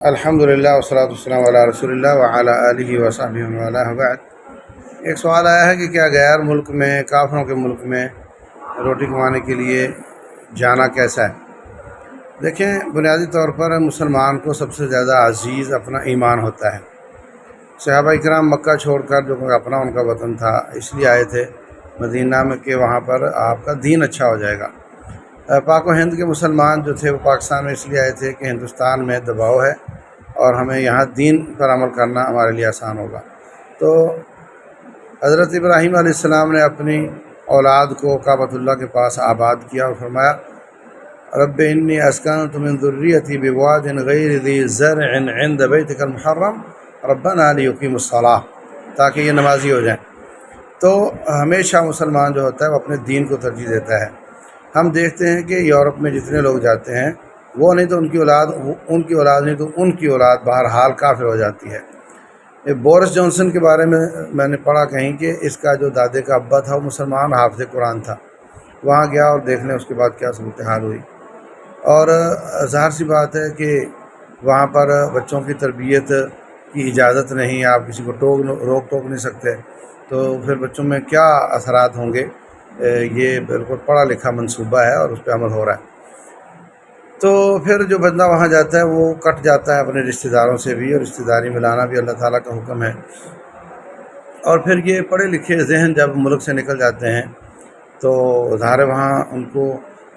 الحمدللہ والصلاۃ والسلام علی رسول اللہ وعلی آلہ وصحبہ ومن والہ بعد۔ ایک سوال آیا ہے کہ کیا غیر ملک میں، کافروں کے ملک میں روٹی کمانے کے لیے جانا کیسا ہے؟ دیکھیں، بنیادی طور پر مسلمان کو سب سے زیادہ عزیز اپنا ایمان ہوتا ہے۔ صحابہ کرام مکہ چھوڑ کر، جو کہ اپنا ان کا وطن تھا، اس لیے آئے تھے مدینہ میں کہ وہاں پر آپ کا دین اچھا ہو جائے گا۔ پاک و ہند کے مسلمان جو تھے وہ پاکستان میں اس لیے آئے تھے کہ ہندوستان میں دباؤ ہے اور ہمیں یہاں دین پر عمل کرنا ہمارے لیے آسان ہوگا۔ تو حضرت ابراہیم علیہ السلام نے اپنی اولاد کو کعبۃ اللہ کے پاس آباد کیا اور فرمایا، رب انی اسکنت من ذریتی بواد غیر ذی زرع عند بیتک المحرم ربنا لیقیموا الصلاۃ، تاکہ یہ نمازی ہو جائیں۔ تو ہمیشہ مسلمان جو ہوتا ہے وہ اپنے دین کو ترجیح دیتا ہے۔ ہم دیکھتے ہیں کہ یورپ میں جتنے لوگ جاتے ہیں، وہ نہیں تو ان کی اولاد نہیں تو ان کی اولاد بہرحال کافر ہو جاتی ہے۔ بورس جانسن کے بارے میں نے پڑھا کہیں کہ اس کا جو دادے کا ابا تھا وہ مسلمان حافظ قرآن تھا۔ وہاں گیا اور دیکھ لیں اس کے بعد کیا صورتحال ہوئی۔ اور ظاہر سی بات ہے کہ وہاں پر بچوں کی تربیت کی اجازت نہیں، آپ کسی کو روک ٹوک نہیں سکتے، تو پھر بچوں میں کیا اثرات ہوں گے؟ یہ بالکل پڑھا لکھا منصوبہ ہے اور اس پہ عمل ہو رہا ہے۔ تو پھر جو بندہ وہاں جاتا ہے وہ کٹ جاتا ہے اپنے رشتہ داروں سے بھی، اور رشتہ داری ملانا بھی اللہ تعالیٰ کا حکم ہے۔ اور پھر یہ پڑھے لکھے ذہن جب ملک سے نکل جاتے ہیں تو ظاہر وہاں ان کو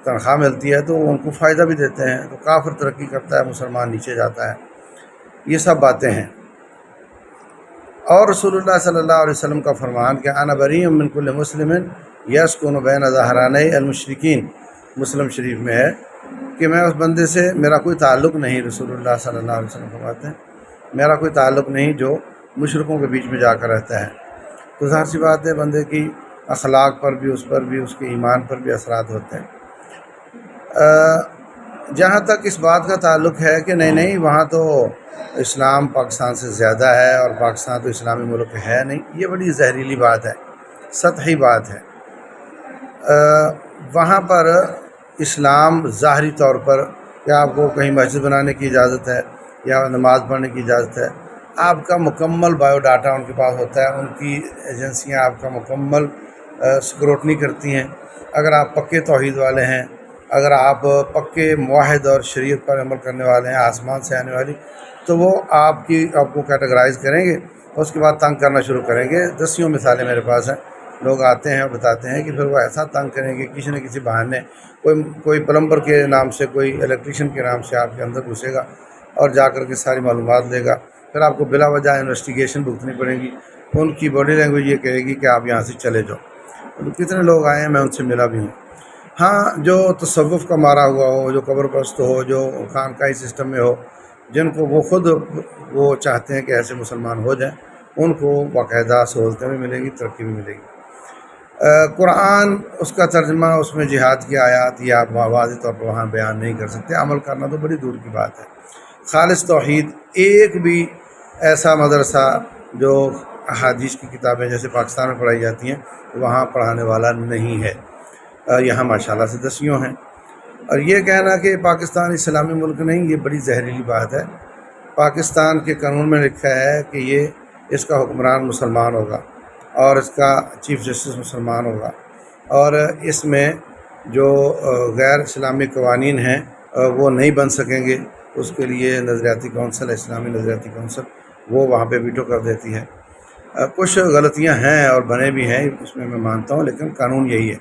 تنخواہ ملتی ہے تو ان کو فائدہ بھی دیتے ہیں، تو کافر ترقی کرتا ہے، مسلمان نیچے جاتا ہے۔ یہ سب باتیں ہیں۔ اور رسول اللہ صلی اللہ علیہ وسلم کا فرمان کہ انا بریء من کل مسلم یسکن بین ظہرانی المشرکین، مسلم شریف میں ہے کہ میں اس بندے سے، میرا کوئی تعلق نہیں، رسول اللہ صلی اللہ علیہ وسلم فرماتے ہیں میرا کوئی تعلق نہیں جو مشرکوں کے بیچ میں جا کر رہتا ہے۔ تو ظاہر سی بات ہے بندے کی اخلاق پر بھی، اس پر بھی، اس کے ایمان پر بھی اثرات ہوتے ہیں۔ جہاں تک اس بات کا تعلق ہے کہ نہیں وہاں تو اسلام پاکستان سے زیادہ ہے اور پاکستان تو اسلامی ملک ہے، نہیں، یہ بڑی زہریلی بات ہے، سطحی بات ہے۔ وہاں پر اسلام ظاہری طور پر کہ آپ کو کہیں مسجد بنانے کی اجازت ہے یا نماز پڑھنے کی اجازت ہے، آپ کا مکمل بایو ڈاٹا ان کے پاس ہوتا ہے، ان کی ایجنسیاں آپ کا مکمل سکروٹنی کرتی ہیں۔ اگر آپ پکے توحید والے ہیں، اگر آپ پکے موحد اور شریعت پر عمل کرنے والے ہیں، آسمان سے آنے والی، تو وہ آپ کو کیٹیگرائز کریں گے اور اس کے بعد تنگ کرنا شروع کریں گے۔ دسیوں مثالیں میرے پاس ہیں، لوگ آتے ہیں اور بتاتے ہیں کہ پھر وہ ایسا تنگ کریں گے، کسی نہ کسی بہانے، کوئی پلمبر کے نام سے، کوئی الیکٹریشین کے نام سے آپ کے اندر گھسے گا اور جا کر کے ساری معلومات لے گا۔ پھر آپ کو بلا وجہ انویسٹیگیشن بھگتنی پڑے گی۔ ان کی باڈی لینگویج یہ کہے گی کہ آپ یہاں سے چلے جاؤ۔ کتنے لوگ آئے ہیں، میں ان سے ملا بھی ہوں۔ ہاں، جو تصوف کا مارا ہوا ہو، جو قبر پرست ہو، جو خانقاہی سسٹم میں ہو، جن کو وہ خود وہ چاہتے ہیں کہ ایسے مسلمان ہو جائیں، ان کو باقاعدہ سہولتیں بھی ملیں گی، ترقی بھی ملے گی۔ قرآن، اس کا ترجمہ، اس میں جہاد کی آیات یہ آپ واضح طور پر وہاں بیان نہیں کر سکتے، عمل کرنا تو بڑی دور کی بات ہے۔ خالص توحید، ایک بھی ایسا مدرسہ جو احادیث کی کتابیں جیسے پاکستان میں پڑھائی جاتی ہیں وہاں پڑھانے والا نہیں ہے۔ یہاں ماشاءاللہ سے دسیوں ہیں۔ اور یہ کہنا کہ پاکستان اسلامی ملک نہیں، یہ بڑی زہریلی بات ہے۔ پاکستان کے قانون میں لکھا ہے کہ اس کا حکمران مسلمان ہوگا اور اس کا چیف جسٹس مسلمان ہوگا، اور اس میں جو غیر اسلامی قوانین ہیں وہ نہیں بن سکیں گے۔ اس کے لیے نظریاتی کونسل، اسلامی نظریاتی کونسل، وہ وہاں پہ ویٹو کر دیتی ہے۔ کچھ غلطیاں ہیں اور بنے بھی ہیں، اس میں مانتا ہوں، لیکن قانون یہی ہے۔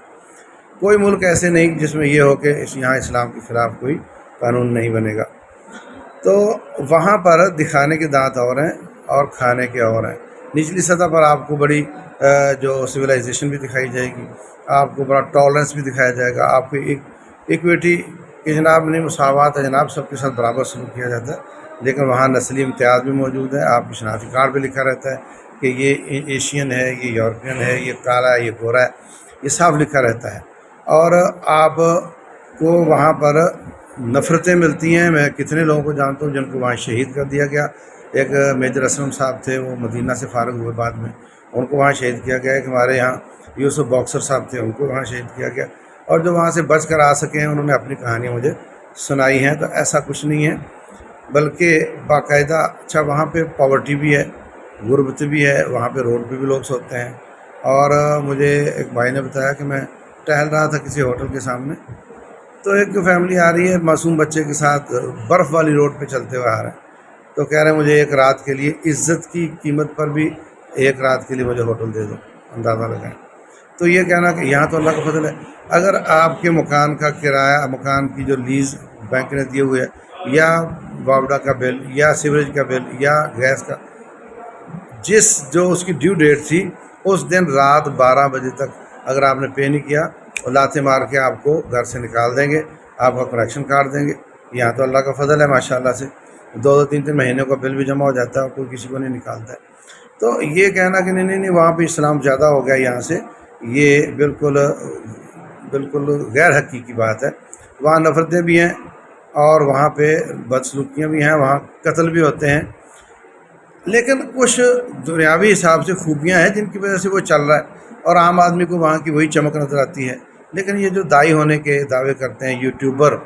کوئی ملک ایسے نہیں جس میں یہ ہو کہ یہاں اسلام کے خلاف کوئی قانون نہیں بنے گا۔ تو وہاں پر دکھانے کے دانت اور ہیں اور کھانے کے اور ہیں۔ نچلی سطح پر آپ کو بڑی جو سویلائزیشن بھی دکھائی جائے گی، آپ کو بڑا ٹالرنس بھی دکھایا جائے گا، آپ کو ایکویٹی کہ جناب نہیں، مساوات ہے جناب، سب کے ساتھ برابر سلوک کیا جاتا ہے، لیکن وہاں نسلی امتیاز بھی موجود ہے۔ آپ کی شناختی کارڈ پہ لکھا رہتا ہے کہ یہ ایشین ہے، یہ یورپین ہے، یہ کالا ہے، یہ گورا ہے، یہ صاف لکھا رہتا ہے۔ اور آپ کو وہاں پر نفرتیں ملتی ہیں۔ میں کتنے لوگوں کو جانتا ہوں جن کو وہاں شہید کر دیا گیا۔ ایک میجر اسلم صاحب تھے، وہ مدینہ سے فارغ ہوئے بعد میں، ان کو وہاں شہید کیا گیا۔ کہ ہمارے یہاں یوسف باکسر صاحب تھے، ان کو وہاں شہید کیا گیا۔ اور جو وہاں سے بچ کر آ سکے ہیں، انہوں نے اپنی کہانیاں مجھے سنائی ہیں۔ تو ایسا کچھ نہیں ہے۔ بلکہ باقاعدہ اچھا وہاں پہ پاورٹی بھی ہے، غربت بھی ہے، وہاں پہ روڈ پہ بھی لوگ سوتے ہیں۔ اور مجھے ایک بھائی نے بتایا کہ میں ٹہل رہا تھا کسی ہوٹل کے سامنے، تو ایک فیملی آ رہی ہے معصوم بچے کے ساتھ، برف والی روڈ پہ چلتے ہوئے آ رہے ہیں، تو کہہ رہے ہیں مجھے ایک رات کے لیے عزت کی قیمت پر بھی ایک رات کے لیے مجھے ہوٹل دے دو، اندازہ لگائیں۔ تو یہ کہنا کہ یہاں تو اللہ کا فضل ہے، اگر آپ کے مکان کا کرایہ، مکان کی جو لیز بینک نے دیے ہوئے ہے، یا واوڈا کا بل یا سیوریج کا بل یا گیس کا، جو اس کی ڈیو ڈیٹ تھی اس دن رات 12 بجے تک اگر آپ نے پے نہیں کیا، اور لاتے مار کے آپ کو گھر سے نکال دیں گے، آپ کا کنیکشن کاٹ دیں گے۔ یہاں تو اللہ کا فضل ہے ماشاءاللہ سے، 2 مہینے کا بل بھی جمع ہو جاتا ہے اور کوئی کسی کو نہیں نکالتا ہے۔ تو یہ کہنا کہ نہیں وہاں پہ اسلام زیادہ ہو گیا یہاں سے، یہ بالکل غیر حقیقی بات ہے۔ وہاں نفرتیں بھی ہیں اور وہاں پہ بدسلوکیاں بھی ہیں، وہاں قتل بھی ہوتے ہیں، لیکن کچھ دنیاوی حساب سے خوبیاں ہیں جن کی وجہ سے وہ چل رہا ہے، اور عام آدمی کو وہاں کی وہی چمک نظر آتی ہے۔ لیکن یہ جو دائی ہونے کے دعوے کرتے ہیں یوٹیوبر،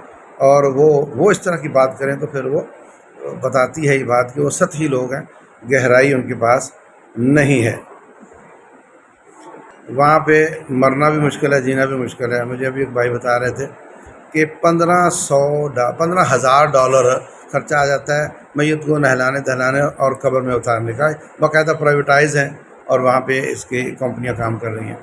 اور وہ اس طرح کی بات کریں تو پھر وہ بتاتی ہے یہ بات کہ وہ سطحی لوگ ہیں، گہرائی ان کے پاس نہیں ہے۔ وہاں پہ مرنا بھی مشکل ہے، جینا بھی مشکل ہے۔ مجھے ابھی ایک بھائی بتا رہے تھے کہ $15,000 خرچہ آ جاتا ہے میت کو نہلانے دہلانے اور قبر میں اتارنے کا، باقاعدہ پرائیویٹائز ہیں اور وہاں پہ اس کی کمپنیاں کام کر رہی ہیں۔